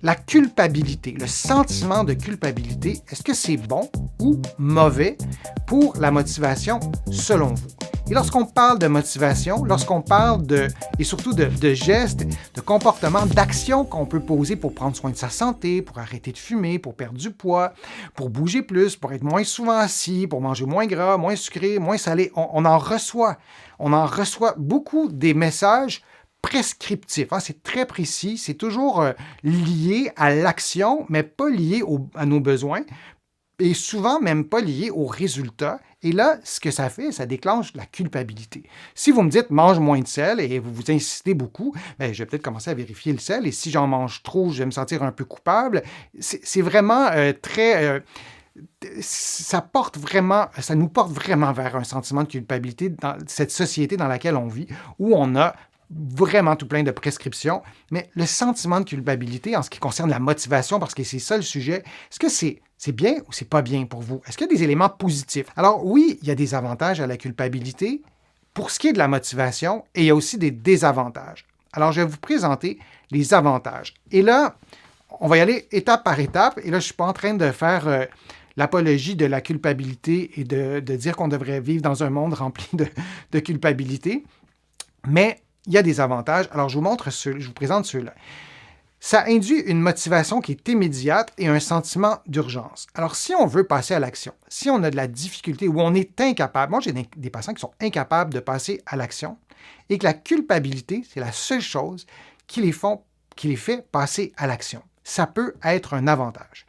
La culpabilité, le sentiment de culpabilité, est-ce que c'est bon ou mauvais pour la motivation selon vous? Et lorsqu'on parle de motivation, lorsqu'on parle et surtout de gestes, de comportements, d'actions qu'on peut poser pour prendre soin de sa santé, pour arrêter de fumer, pour perdre du poids, pour bouger plus, pour être moins souvent assis, pour manger moins gras, moins sucré, moins salé, on en reçoit beaucoup des messages prescriptif. Hein? C'est très précis, c'est toujours lié à l'action, mais pas lié à nos besoins, et souvent même pas lié aux résultats. Et là, ce que ça fait, ça déclenche la culpabilité. Si vous me dites « mange moins de sel » et vous vous insistez beaucoup, bien, je vais peut-être commencer à vérifier le sel, et si j'en mange trop, je vais me sentir un peu coupable. C'est vraiment très... ça nous porte vraiment vers un sentiment de culpabilité dans cette société dans laquelle on vit, où on a vraiment tout plein de prescriptions, mais le sentiment de culpabilité en ce qui concerne la motivation, parce que c'est ça le sujet, est-ce que c'est bien ou c'est pas bien pour vous? Est-ce qu'il y a des éléments positifs? Alors oui, il y a des avantages à la culpabilité pour ce qui est de la motivation, et il y a aussi des désavantages. Alors je vais vous présenter les avantages. Et là, on va y aller étape par étape, et là je ne suis pas en train de faire l'apologie de la culpabilité et de dire qu'on devrait vivre dans un monde rempli de culpabilité, mais il y a des avantages. Alors, je vous présente ceux-là. Ça induit une motivation qui est immédiate et un sentiment d'urgence. Alors, si on veut passer à l'action, si on a de la difficulté ou on est incapable, moi j'ai des patients qui sont incapables de passer à l'action et que la culpabilité, c'est la seule chose qui les fait passer à l'action. Ça peut être un avantage.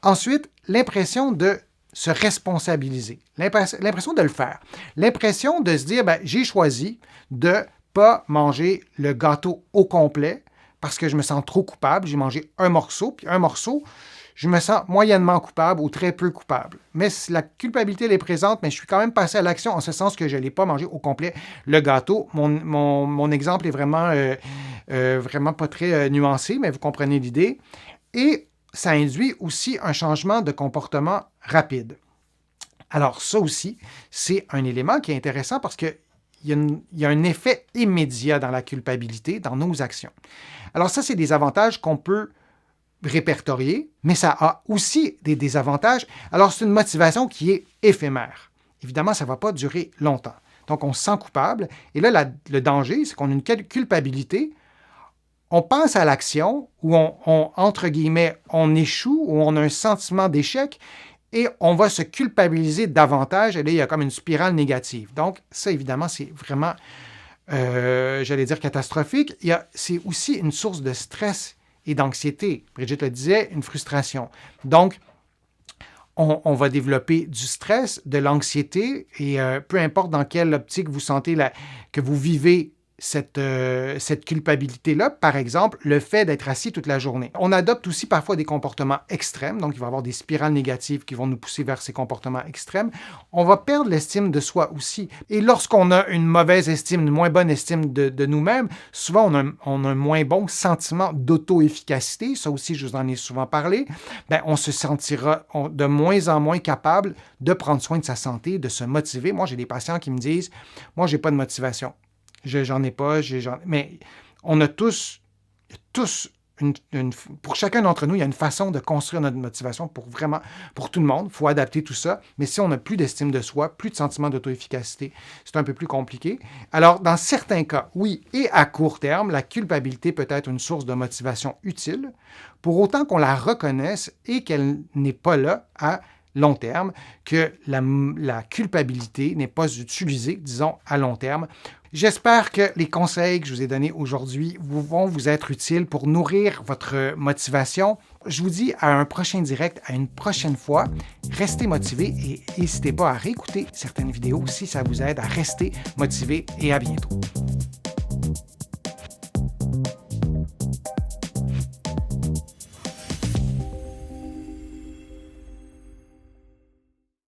Ensuite, l'impression de se responsabiliser, l'impression de le faire, l'impression de se dire, j'ai choisi de pas manger le gâteau au complet parce que je me sens trop coupable. J'ai mangé un morceau, puis un morceau, je me sens moyennement coupable ou très peu coupable. Mais la culpabilité, elle est présente, mais je suis quand même passé à l'action en ce sens que je ne l'ai pas mangé au complet, le gâteau. Mon exemple est vraiment pas très nuancé, mais vous comprenez l'idée. Et ça induit aussi un changement de comportement rapide. Alors ça aussi, c'est un élément qui est intéressant parce que il y a un effet immédiat dans la culpabilité, dans nos actions. Alors ça, c'est des avantages qu'on peut répertorier, mais ça a aussi des désavantages. Alors c'est une motivation qui est éphémère. Évidemment, ça ne va pas durer longtemps. Donc on se sent coupable. Et là, le danger, c'est qu'on a une culpabilité. On pense à l'action où entre guillemets, on échoue, où on a un sentiment d'échec, et on va se culpabiliser davantage, et là, il y a comme une spirale négative. Donc, ça, évidemment, c'est vraiment, j'allais dire catastrophique. C'est aussi une source de stress et d'anxiété. Brigitte le disait, une frustration. Donc, on va développer du stress, de l'anxiété, et peu importe dans quelle optique vous sentez que vous vivez cette culpabilité-là, par exemple, le fait d'être assis toute la journée. On adopte aussi parfois des comportements extrêmes, donc il va y avoir des spirales négatives qui vont nous pousser vers ces comportements extrêmes. On va perdre l'estime de soi aussi. Et lorsqu'on a une mauvaise estime, une moins bonne estime de nous-mêmes, souvent on a un moins bon sentiment d'auto-efficacité, ça aussi je vous en ai souvent parlé, on se sentira de moins en moins capable de prendre soin de sa santé, de se motiver. Moi, j'ai des patients qui me disent « Moi, j'ai pas de motivation. » J'en ai pas, mais on a tous pour chacun d'entre nous, il y a une façon de construire notre motivation pour tout le monde. Il faut adapter tout ça. Mais si on n'a plus d'estime de soi, plus de sentiment d'auto-efficacité, c'est un peu plus compliqué. Alors, dans certains cas, oui, et à court terme, la culpabilité peut être une source de motivation utile, pour autant qu'on la reconnaisse et qu'elle n'est pas là à long terme, que la culpabilité n'est pas utilisée, disons, à long terme. J'espère que les conseils que je vous ai donnés aujourd'hui vont vous être utiles pour nourrir votre motivation. Je vous dis à un prochain direct, à une prochaine fois. Restez motivés et n'hésitez pas à réécouter certaines vidéos si ça vous aide à rester motivé, et à bientôt.